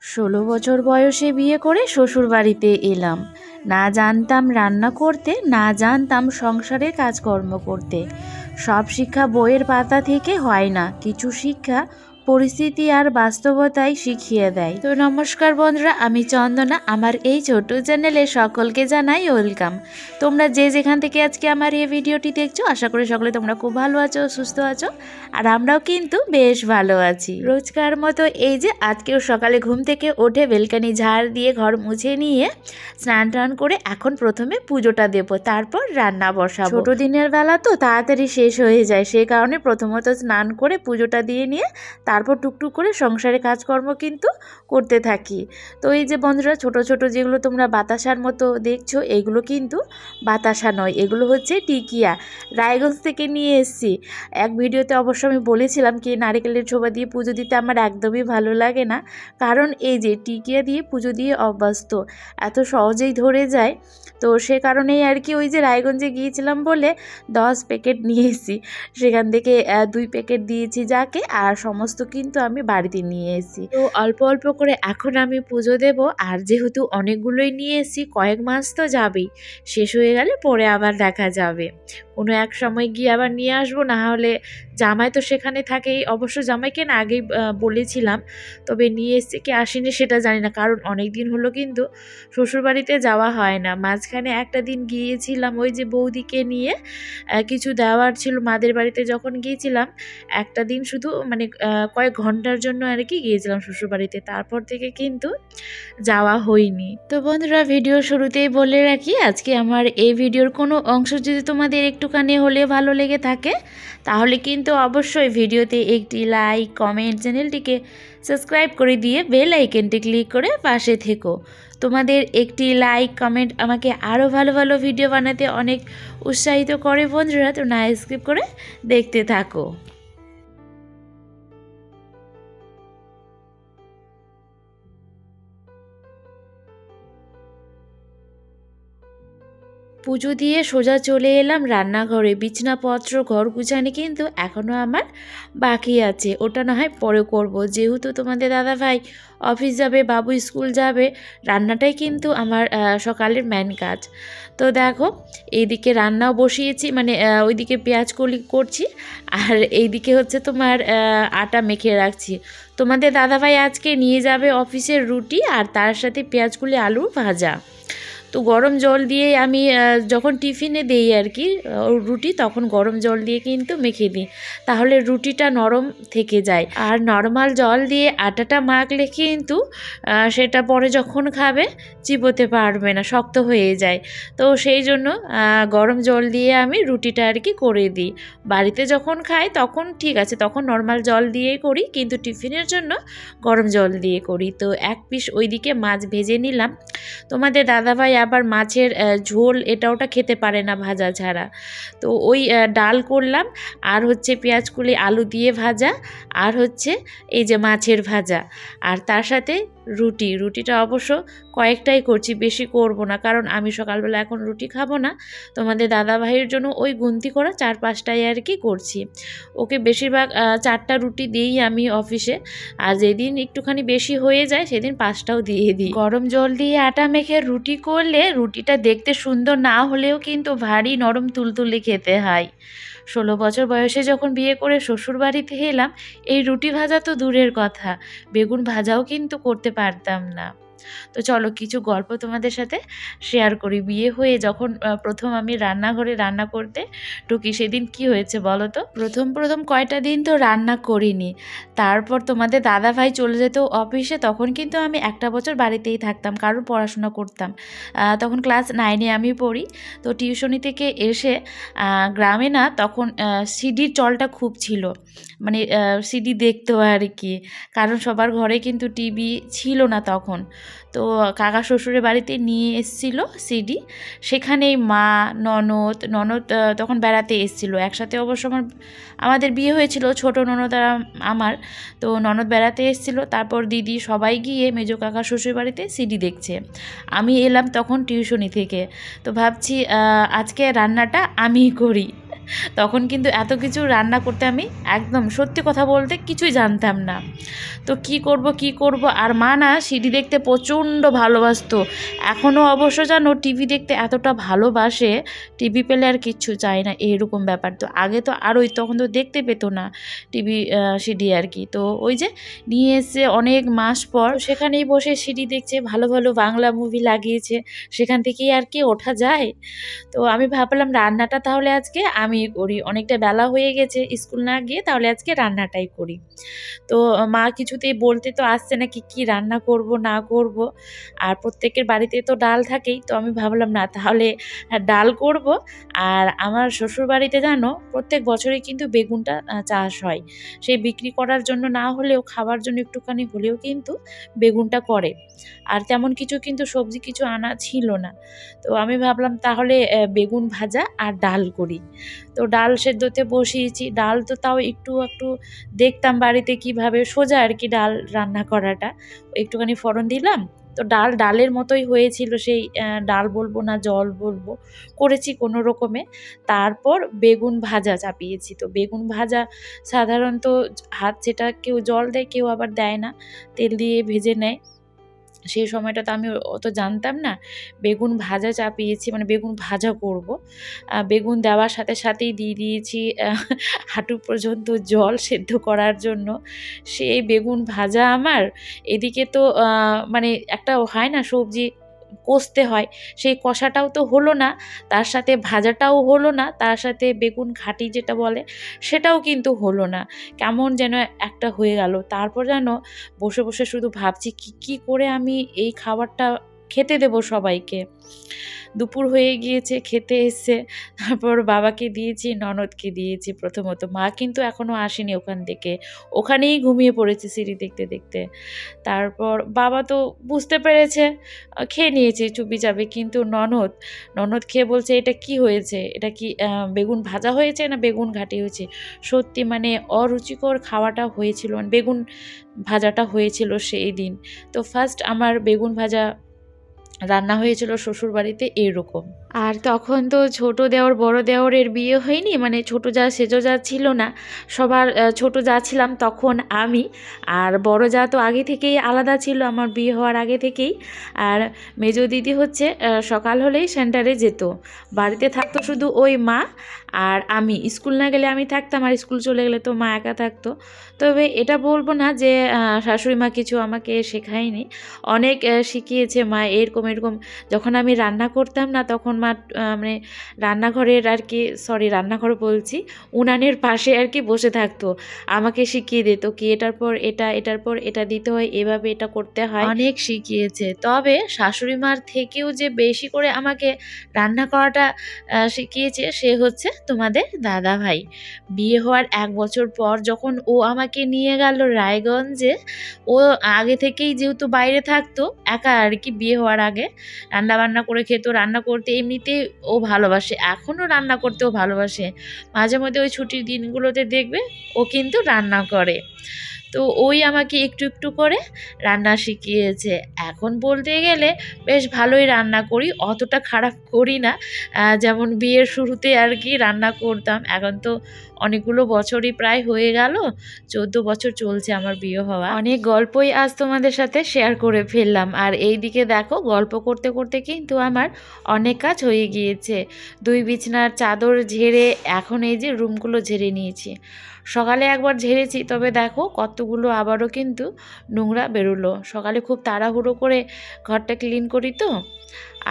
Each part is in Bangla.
16 বছর বয়সে বিয়ে করে শ্বশুরবাড়িতে এলাম। না জানতাম রান্না করতে, না জানতাম সংসারের কাজকর্ম করতে। সব শিক্ষা বইয়ের পাতা থেকে হয় না, কিছু শিক্ষা পরিস্থিতি আর বাস্তবতাই শিখিয়ে দেয়। তো নমস্কার বন্ধুরা, আমি চন্দনা। আমার এই ছোট চ্যানেলে সকলকে জানাই ওয়েলকাম। তোমরা যে যেখান থেকে আজকে আমার এই ভিডিওটি দেখছো, আশা করি সকলে তোমরা খুব ভালো আছো, সুস্থ আছো, আর আমরাও কিন্তু বেশ ভালো আছি। রোজকার মতো এই যে আজকেও সকালে ঘুম থেকে উঠে বেলকানি ঝাড় দিয়ে ঘর মুছে নিয়ে স্নান টান করে এখন প্রথমে পুজোটা দেব, তারপর রান্না বসাবো। ছোট দিনের বেলা তো তাড়াতাড়ি শেষ হয়ে যায়, সেই কারণে প্রথমত স্নান করে পুজোটা দিয়ে নিয়ে তারপর টুকটুক করে সংসারের কাজকর্ম কিন্তু করতে থাকি। তো এই যে বন্ধুরা, ছোট ছোট যেগুলো তোমরা বাতাসার মতো দেখছো, এগুলো কিন্তু বাতাসা নয়, এগুলো হচ্ছে টিকিয়া। রায়গঞ্জ থেকে নিয়ে এসেছি। এক ভিডিওতে অবশ্য আমি বলেছিলাম কি নারকেলের ছোবা দিয়ে পুজো দিতে আমার একদমই ভালো লাগে না, কারণ এই যে টিকিয়া দিয়ে পুজো দিয়ে অভ্যস্ত, এত সহজেই ধরে যায়। তো সে কারণেই আর কি ওই যে রায়গঞ্জে গিয়েছিলাম বলে 10 প্যাকেট নিয়ে এসেছি, সেখান থেকে 2 প্যাকেট দিয়েছি যাকে, আর সমস্ত কিন্তু আমি বাড়িতে নিয়ে এসেছি। তো অল্প অল্প করে এখন আমি পুজো দেব, আর যেহেতু অনেকগুলোই নিয়ে এসেছি, কয়েক মাস তো যাবেই, শেষ হয়ে গেলে পরে আবার দেখা যাবে, কোনো এক সময় গিয়ে আবার নিয়ে আসবো। না হলে জামাই তো সেখানে থাকেই, অবশ্য জামাইকে না আগেই বলেছিলাম, তবে নিয়ে এসছে কি আসেনি সেটা জানি না, কারণ অনেক দিন হলো কিন্তু শ্বশুরবাড়িতে যাওয়া হয় না। মাঝখানে একটা দিন গিয়েছিলাম ওই যে বৌদিকে নিয়ে, কিছু দেওয়ার ছিল মাদের বাড়িতে যখন গিয়েছিলাম, একটা দিন শুধু মানে কয়েক ঘন্টার জন্য আর কি গিয়েছিলাম শ্বশুরবাড়িতে, তারপর থেকে কিন্তু যাওয়া হয়নি। তো বন্ধুরা, ভিডিও শুরুতেই বলে রাখি, আজকে আমার এই ভিডিওর কোনো অংশ যদি তোমাদের একটুখানি হলে ভালো লেগে থাকে, তাহলে কিন্তু অবশ্যই ভিডিওতে একটি লাইক, কমেন্ট, চ্যানেলটিকে সাবস্ক্রাইব করে দিয়ে বেল আইকনটি ক্লিক করে পাশে থেকো। তোমাদের একটি লাইক, কমেন্ট আমাকে আরও ভালো ভালো ভিডিও বানাতে অনেক উৎসাহিত করে বন্ধুরা। তো না স্কিপ করে দেখতে থাকো। পুজো দিয়ে সোজা চলে এলাম রান্নাঘরে। বিছনাপত্র ঘর গুছানি কিন্তু এখনও আমার বাকি আছে, ওটা না হয় পরে করব, যেহেতু তোমাদের দাদাভাই অফিস যাবে, বাবু স্কুল যাবে, রান্নাটাই কিন্তু আমার সকালের মেন কাজ। তো দেখো, এইদিকে রান্নাও বসিয়েছি, মানে ওইদিকে পেঁয়াজ কলি করছি, আর এইদিকে হচ্ছে তোমার আটা মেখে রাখছি। তোমাদের দাদাভাই আজকে নিয়ে যাবে অফিসের রুটি, আর তার সাথে পেঁয়াজ কলি আলু ভাজা। তো গরম জল দিয়ে আমি যখন টিফিনে দিই আর কি রুটি, তখন গরম জল দিয়ে কিন্তু মেখে দিই, তাহলে রুটিটা নরম থেকে যায়। আর নর্মাল জল দিয়ে আটাটা মাখলে কিন্তু সেটা পরে যখন খাবে চিবোতে পারবে না, শক্ত হয়ে যায়। তো সেই জন্য গরম জল দিয়ে আমি রুটিটা আর কি করে দিই। বাড়িতে যখন খাই তখন ঠিক আছে, তখন নর্মাল জল দিয়েই করি, কিন্তু টিফিনের জন্য গরম জল দিয়ে করি। তো এক পিস ওইদিকে মাছ ভেজে নিলাম। তোমাদের দাদাভাই আবার মাছের ঝোল এটা ওটা খেতে পারে না ভাজা ছাড়া, তো ওই ডাল করলাম, আর হচ্ছে পেঁয়াজ কুলি আলু দিয়ে ভাজা, আর হচ্ছে এই যে মাছের ভাজা, আর তার সাথে রুটিটা অবশ্য কয়েকটাই করছি, বেশি করব না, কারণ আমি সকালবেলা এখন রুটি খাবো না। তোমাদের দাদাভাইয়ের জন্য ওই গুনতি করা 4-5টাই আর কি করছি। ওকে বেশিরভাগ 4টা রুটি দিই আমি অফিসে, আর যেদিন একটুখানি বেশি হয়ে যায় সেদিন 5টাও দিয়ে দিই। গরম জল দিয়ে আটা মেখে রুটি করলে রুটিটা দেখতে সুন্দর না হলেও কিন্তু ভারী নরম তুলতুলে খেতে হয়। 16 বছর বয়সে যখন বিয়ে করে শ্বশুরবাড়িতে এলাম, এই রুটি ভাজা তো দূরের কথা, বেগুন ভাজাও কিন্তু করতে পারতাম না। তো চলো কিছু গল্প তোমাদের সাথে শেয়ার করি। বিয়ে হয়ে যখন প্রথম আমি রান্নাঘরে রান্না করতে ঢুকি, সেদিন কি হয়েছে বলো তো। প্রথম কয়টা দিন তো রান্না করিনি, তারপর তোমাদের দাদাভাই চলে যেত অফিসে, তখন কিন্তু আমি একটা বছর বাড়িতেই থাকতাম, কারণ পড়াশোনা করতাম। তখন ক্লাস 9-এ আমি পড়ি। তো টিউশনি থেকে এসে গ্রামে না তখন সিডির চলটা খুব ছিল, মানে সিডি দেখতো আর কি, কারণ সবার ঘরে কিন্তু টিভি ছিল না তখন। তো কাকা শ্বশুরের বাড়িতে নিয়ে এসেছিল সিডি, সেখানেই মা, ননদ তখন বেড়াতে এসেছিলো একসাথে। অবশ্য আমাদের বিয়ে হয়েছিল, ছোট ননদ আর আমার। তো ননদ বেড়াতে এসেছিলো, তারপর দিদি সবাই গিয়ে মেজো কাকা শ্বশুর বাড়িতে সিডি দেখছে। আমি এলাম তখন টিউশনি থেকে, তো ভাবছি আজকে রান্নাটা আমিই করি। তখন কিন্তু এত কিছু রান্না করতে আমি একদম সত্যি কথা বলতে কিছুই জানতাম না। তো কি করব আর মা না সিডি দেখতে প্রচণ্ড ভালোবাসতো। এখনও অবশ্য জানো টিভি দেখতে এতটা ভালোবাসে, টিভি পেলে আর কিচ্ছু চায় না, এইরকম ব্যাপার। তো আগে তো আরোই, তখন তো দেখতে পেতো না টিভি সিডি আর কি। তো ওই যে নিয়ে এসে অনেক মাস পর সেখানেই বসে সিডি দেখছে, ভালো ভালো বাংলা মুভি লাগিয়েছে, সেখান থেকেই আর কি ওঠা যায়। তো আমি ভাবলাম রান্নাটা তাহলে আজকে আমি করি, অনেকটা বেলা হয়ে গেছে স্কুল না গিয়ে, তাহলে আজকে রান্নাটাই করি। তো মা কিছুতেই বলতে তো আসছে না কি রান্না করব না করব, আর প্রত্যেকের বাড়িতে তো ডাল থাকেই। তো আমি ভাবলাম না তাহলে ডাল করব। আর আমার শ্বশুর বাড়িতে জানো প্রত্যেক বছরই কিন্তু বেগুনটা চাষ হয়, সেই বিক্রি করার জন্য না হলেও খাবার জন্য একটুখানি হলেও কিন্তু বেগুনটা করে। আর তেমন কিছু কিন্তু সবজি কিছু আনা ছিল না। তো আমি ভাবলাম তাহলে বেগুন ভাজা আর ডাল করি। তো ডাল সেদ্ধতে বসিয়েছি, ডাল তো তাও একটু একটু দেখতাম বাড়িতে কিভাবে, সোজা আর কি ডাল রান্না করাটা। একটুখানি ফোড়ন দিলাম, তো ডালের মতোই হয়েছিল, সেই ডাল বলবো না জল বলবো, করেছি কোনো রকমে। তারপর বেগুন ভাজা চাপিয়েছি। তো বেগুন ভাজা সাধারণত হাত যেটা কেউ জল দেয়, কেউ আবার দেয় না, তেল দিয়ে ভেজে নেয়। সেই সময়টা তো আমি অত জানতাম না। বেগুন ভাজা চাপিয়েছি, মানে বেগুন ভাজা করব। বেগুন দেওয়ার সাথে সাথেই দিয়ে দিয়েছি হাঁটু পর্যন্ত জল সেদ্ধ করার জন্য। সেই বেগুন ভাজা আমার, এদিকে তো মানে একটা হয় না সবজি কষতে হয়, সেই কষাটাও তো হলো না, তার সাথে ভাজাটাও হলো না, তার সাথে বেগুন ঘাঁটি যেটা বলে সেটাও কিন্তু হলো না। কেমন যেন একটা হয়ে গেল। তারপর যেন বসে বসে শুধু ভাবছি কি করে আমি এই খাবারটা খেতে দেবো সবাইকে। দুপুর হয়ে গিয়েছে, খেতে এসছে, তারপর বাবাকে দিয়েছি, ননদকে দিয়েছি প্রথমত। মা কিন্তু এখনও আসেনি ওখান থেকে, ওখানেই ঘুমিয়ে পড়েছে সিঁড়ি দেখতে দেখতে। তারপর বাবা তো বুঝতে পেরেছে, খেয়ে নিয়েছে চুপিচাপি। কিন্তু ননদ খেয়ে বলছে এটা কি হয়েছে, এটা কি বেগুন ভাজা হয়েছে না বেগুন ঘাঁটি হয়েছে। সত্যি মানে অরুচিকর খাওয়াটা হয়েছিল, মানে বেগুন ভাজাটা হয়েছিল সেই দিন। তো ফার্স্ট আমার বেগুন ভাজা রান্না হয়েছিল শ্বশুরবাড়িতে এরকম। আর তখন তো ছোট দেওর বড় দেওরের বিয়ে হয়নি, মানে ছোট যা সেজ যা ছিল না, সবার ছোট যা ছিলাম তখন আমি। আর বড় যা তো আগে থেকেই আলাদা ছিল আমার বিয়ে হওয়ার আগে থেকেই। আর মেজো দিদি হচ্ছে সকাল হলেই সেন্টারে যেত, বাড়িতে থাকতো শুধু ওই মা আর আমি। স্কুল না গেলে আমি থাকতাম, আর স্কুল চলে গেলে তো মা একা থাকতো। তবে এটা বলবো না যে শাশুড়ি মা কিছু আমাকে শেখায়নি, অনেক শিখিয়েছে মা। এরকম যখন আমি রান্না করতাম না তখন মা মানে রান্নাঘরের আর কি, রান্নাঘর বলছি, উনানের পাশে আর কি বসে থাকতো, আমাকে শিখিয়ে দিত কি এটার পর এটা, এটার পর এটা দিতে হয়, এভাবে এটা করতে হয়, অনেক শিখিয়েছে। তবে শাশুড়ি মার থেকেও যে বেশি করে আমাকে রান্না করাটা শিখিয়েছে সে হচ্ছে তোমাদের দাদা ভাই। বিয়ে হওয়ার 1 বছর পর যখন ও আমাকে নিয়ে গেল রায়গঞ্জে, ও আগে থেকেই যেহেতু বাইরে থাকতো একা আর কি, বিয়ে হওয়ার আগে রান্না বান্না করে খেত, রান্না করতে এমনিতেই ও ভালোবাসে, এখনও রান্না করতেও ভালোবাসে। মাঝে মধ্যে ওই ছুটির দিনগুলোতে দেখবে ও কিন্তু রান্না করে। তো ওই আমাকে একটু একটু করে রান্না শিখিয়েছে। এখন বলতে গেলে বেশ ভালোই রান্না করি, অতটা খারাপ করি না যেমন বিয়ের শুরুতে আর কি রান্না করতাম। এখন তো অনেকগুলো বছরই প্রায় হয়ে গেল, 14 বছর চলছে আমার বিয়ে হওয়া। অনেক গল্পই আজ তোমাদের সাথে শেয়ার করে ফেললাম। আর এই দিকে দেখো গল্প করতে করতে কিন্তু আমার অনেক কাজ হয়ে গিয়েছে। 2 বিছানার চাদর ঝেড়ে এখন এই যে রুমগুলো ঝেড়ে নিয়েছি। সকালে একবার ঝেড়েছি, তবে দেখো কতগুলো আবারও কিন্তু নোংরা বেরোলো। সকালে খুব তাড়াহুড়ো করে ঘরটা ক্লিন করি তো।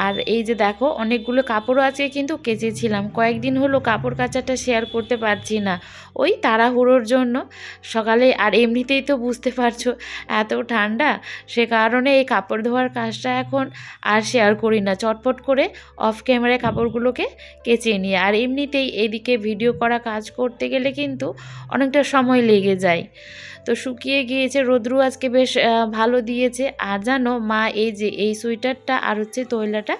আর এই যে দেখো অনেকগুলো কাপড়ও আজকে কিন্তু কেচেছিলাম, কয়েকদিন হলো কাপড় কাচাটা শেয়ার করতে পারছি না ওই তাড়াহুড়োর জন্য সকালে। আর এমনিতেই তো বুঝতে পারছো এত ঠান্ডা, সে কারণে এই কাপড় ধোয়ার কাজটা এখন আর শেয়ার করি না, চটপট করে অফ ক্যামেরায় কাপড়গুলোকে কেচে নিয়ে। আর এমনিতেই এদিকে ভিডিও করা কাজ করতে গেলে কিন্তু অনেকটা সময় লেগে যায়। তো শুকিয়ে গিয়েছে, রোদ্রু আজকে বেশ ভালো দিয়েছে। আর জানো মা এই যে এই সোয়েটারটা আর হচ্ছে তৈলাটা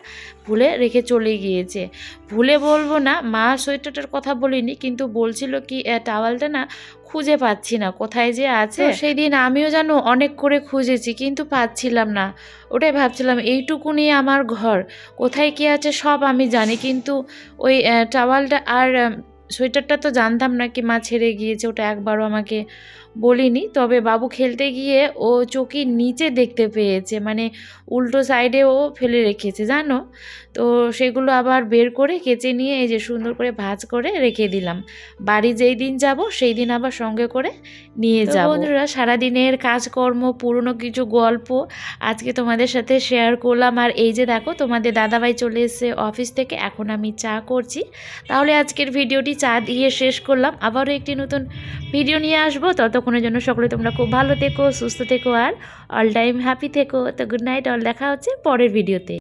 ভুলে রেখে চলে গিয়েছে। ভুলে বলবো না, মা সোয়েটারটার কথা বলিনি, কিন্তু বলছিল কি টাওয়ালটা না খুঁজে পাচ্ছি না কোথায় যে আছে। সেই দিন আমিও জানো অনেক করে খুঁজেছি কিন্তু পাচ্ছিলাম না। ওটাই ভাবছিলাম এইটুকুনি আমার ঘর, কোথায় কি আছে সব আমি জানি, কিন্তু ওই টাওয়ালটা আর সোয়েটারটা তো জানতাম না কি মা ছেড়ে গিয়েছে, ওটা একবারও আমাকে বলিনি। তবে বাবু খেলতে গিয়ে ও চৌকির নিচে দেখতে পেয়েছে, মানে উল্টো সাইডে ও ফেলে রেখেছে জানো। তো সেগুলো আবার বের করে কেচে নিয়ে এই যে সুন্দর করে ভাঁজ করে রেখে দিলাম। বাড়ি যেই দিন যাব সেই দিন আবার সঙ্গে করে নিয়ে যাব। বন্ধুরা, সারাদিনের কাজকর্ম, পুরনো কিছু গল্প আজকে তোমাদের সাথে শেয়ার করলাম। আর এই যে দেখো তোমাদের দাদাভাই চলে এসেছে অফিস থেকে, এখন আমি চা করছি। তাহলে আজকের ভিডিওটি চা দিয়ে শেষ করলাম। আবারও একটি নতুন ভিডিও নিয়ে আসবো। ততক্ষণের জন্য সকলে তোমরা খুব ভালো থেকো, সুস্থ থেকো আর অল টাইম হ্যাপি থেকো। তো গুড নাইট, অল দেখা হচ্ছে পরের ভিডিওতে।